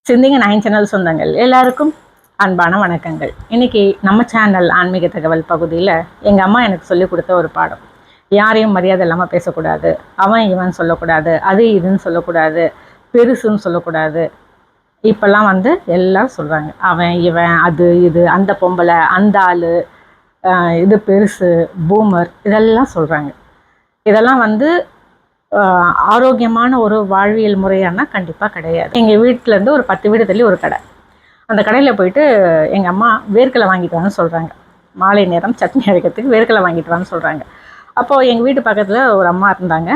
சிந்திங்க nine channel சொந்தங்கள் எல்லாருக்கும் அன்பான வணக்கங்கள். இன்னைக்கு நம்ம சேனல் ஆன்மீக தகவல் பகுதியில் எங்கள் அம்மா எனக்கு சொல்லிக் கொடுத்த ஒரு பாடம். யாரையும் மரியாதை இல்லாமல் பேசக்கூடாது, அவன் இவன் சொல்லக்கூடாது, அது இதுன்னு சொல்லக்கூடாது, பெருசுன்னு சொல்லக்கூடாது. இப்போல்லாம் எல்லாம் சொல்கிறாங்க, அவன் இவன் அது இது, அந்த பொம்பளை, அந்த ஆள், இது பெருசு, பூமர், இதெல்லாம் சொல்கிறாங்க. இதெல்லாம் ஆரோக்கியமான ஒரு வாழ்வியல் முறையானா கண்டிப்பாக கிடையாது. எங்கள் வீட்டிலேருந்து ஒரு 10 வீடு தள்ளி ஒரு கடை. அந்த கடையில் போயிட்டு எங்கள் அம்மா வேர்க்கலை வாங்கிட்டு வான்னு சொல்கிறாங்க. மாலை நேரம் சட்னி அரைக்கிறதுக்கு வேர்க்கலை வாங்கிட்டு வான்னு சொல்கிறாங்க. அப்போது எங்கள் வீட்டு பக்கத்தில் ஒரு அம்மா இருந்தாங்க.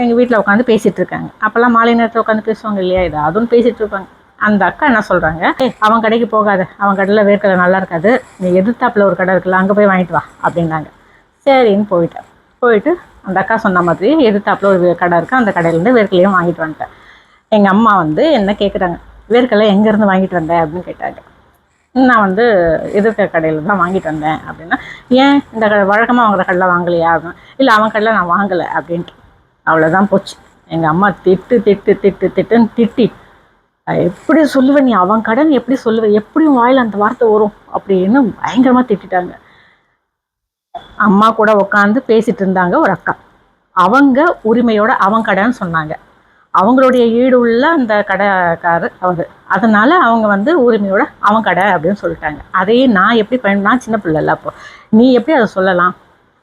எங்கள் வீட்டில் உட்காந்து பேசிகிட்டு இருக்காங்க. அப்போல்லாம் மாலை நேரத்தில் உட்காந்து பேசுவாங்க இல்லையா, அதுவும் பேசிகிட்டு இருப்பாங்க. அந்த அக்கா என்ன சொல்கிறாங்க, அவன் கடைக்கு போகாத, அவன் கடையில் வேர்க்கலை நல்லா இருக்காது, நீ எதிர்த்தாப்பில் ஒரு கடை இருக்குல்ல, அங்கே போய் வாங்கிட்டு வா அப்படின்னாங்க. சரின்னு போயிட்டு அந்த அக்கா சொன்ன மாதிரி எதிர்த்தாப்பில் ஒரு கடை இருக்குது, அந்த கடையிலேருந்து வேர்க்கலையும் வாங்கிட்டு வந்துட்டேன். எங்கள் அம்மா என்ன கேட்குறாங்க, வேர்க்கலை எங்கேருந்து வாங்கிட்டு வந்தேன் அப்படின்னு கேட்டாங்க. நான் எதிர்க்க கடையில் தான் வாங்கிட்டு வந்தேன் அப்படின்னா, ஏன் இந்த கடை வழக்கமாக வாங்குற கடையில் வாங்கலையா அப்படின்னு. இல்லை, அவன் கடையில் நான் வாங்கலை அப்படின்ட்டு. அவ்வளோதான் போச்சு. எங்கள் அம்மா திட்டுன்னு திட்டி, எப்படி சொல்லுவேன் நீ, அவன் கடைன்னு எப்படி சொல்லுவேன், எப்படியும் வாயில் அந்த வார்த்தை வரும் அப்படின்னு பயங்கரமாக திட்டாங்க. அம்மா கூட உட்காந்து பேசிட்டு இருந்தாங்க ஒரு அக்கா. அவங்க உரிமையோட அவன் கடைன்னு சொன்னாங்க. அவங்களுடைய ஈடு உள்ள அந்த கடைக்காரர் அவர். அதனால அவங்க உரிமையோட அவன் கடை அப்படின்னு சொல்லிட்டாங்க. அதையே நான் எப்படி நான் சின்ன பிள்ளை இல்லை, அப்போ நீ எப்படி அதை சொல்லலாம்?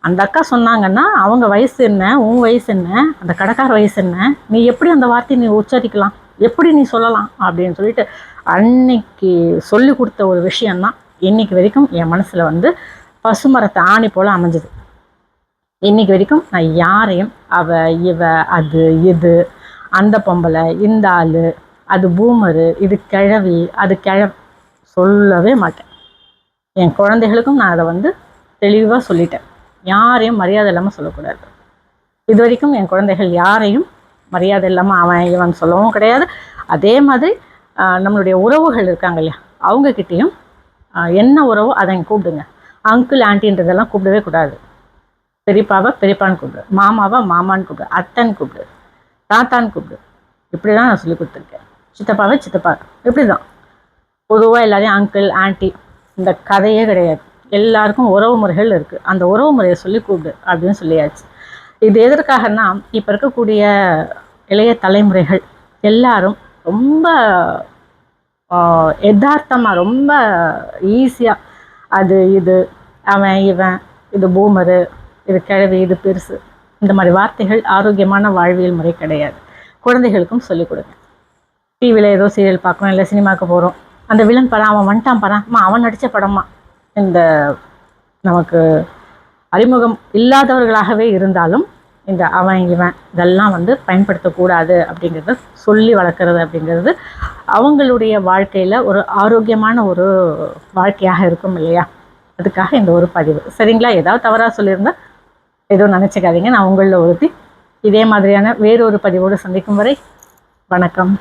அந்த அக்கா சொன்னாங்கன்னா அவங்க வயசு என்ன, உன் வயசு என்ன, அந்த கடைக்கார வயசு என்ன, நீ எப்படி அந்த வார்த்தையை நீ உச்சரிக்கலாம், எப்படி நீ சொல்லலாம் அப்படின்னு சொல்லிட்டு அன்னைக்கு சொல்லி கொடுத்த ஒரு விஷயந்தான் இன்னைக்கு வரைக்கும் என் மனசில் பசுமரத்தை ஆணி போல் அமைஞ்சுது. இன்னைக்கு வரைக்கும் நான் யாரையும் அவ இவ அது இது, அந்த பொம்பளை, இந்த ஆள், அது பூமரு, இது கிழவி, அது சொல்லவே மாட்டேன். என் குழந்தைகளுக்கும் நான் அதை தெளிவாக சொல்லிட்டேன். யாரையும் மரியாதை இல்லாமல் சொல்லக்கூடாது. இது வரைக்கும் என் குழந்தைகள் யாரையும் மரியாதை இல்லாமல் அவன் இவன் சொல்லவும் கிடையாது. அதே மாதிரி நம்மளுடைய உறவுகள் இருக்காங்க இல்லையா, அவங்கக்கிட்டேயும் என்ன உறவோ அதை கூப்பிடுங்க. அங்கிள் ஆண்டின்றதெல்லாம் கூப்பிடவே கூடாது. பெரியப்பாவை பெரியப்பான்னு கூப்பிடு, மாமாவை மாமான்னு கூப்பிடு, அத்தைன்னு கூப்பிடு, தாத்தான்னு கூப்பிடு. இப்படி தான் நான் சொல்லி கொடுத்துருக்கேன். சித்தப்பாவை சித்தப்பா, இப்படி தான். பொதுவாக எல்லாரையும் அங்கிள் ஆண்டி இந்த கதையே கிடையாது. எல்லாருக்கும் உறவு முறைகள் இருக்குது. அந்த உறவு முறையை சொல்லி கூப்பிடு அப்படின்னு சொல்லியாச்சு. இது எதற்காகனா, இப்போ இருக்கக்கூடிய இளைய தலைமுறைகள் எல்லாரும் ரொம்ப யதார்த்தமாக, ரொம்ப ஈஸியாக அது இது, அவன் இவன், இது பூமரு, இது கிழவி, இது பெருசு, இந்த மாதிரி வார்த்தைகள் ஆரோக்கியமான வாழ்வியல் முறை கிடையாது. குழந்தைகளுக்கும் சொல்லிக் கொடுங்க. டிவியில் ஏதோ சீரியல் பார்க்குறோம், இல்லை சினிமாவுக்கு போகிறோம், அந்த வில்லன் படம் அவன் வந்துட்டான் படம்மா, அவன் நடித்த படமா, இந்த நமக்கு அறிமுகம் இல்லாதவர்களாகவே இருந்தாலும் இந்த அவன் இவன் இதெல்லாம் பயன்படுத்தக்கூடாது அப்படிங்கிறத சொல்லி வளர்க்குறது அப்படிங்கிறது அவங்களுடைய வாழ்க்கையில் ஒரு ஆரோக்கியமான ஒரு வாழ்க்கையாக இருக்கும் இல்லையா. அதுக்காக இந்த ஒரு பதிவு. சரிங்களா? ஏதாவது தவறாக சொல்லியிருந்தா எதுவும் நினச்சிக்காதீங்க. நான் உங்களில் ஒருத்தி. இதே மாதிரியான வேறொரு பதிவோடு சந்திக்கும் வரை வணக்கம்.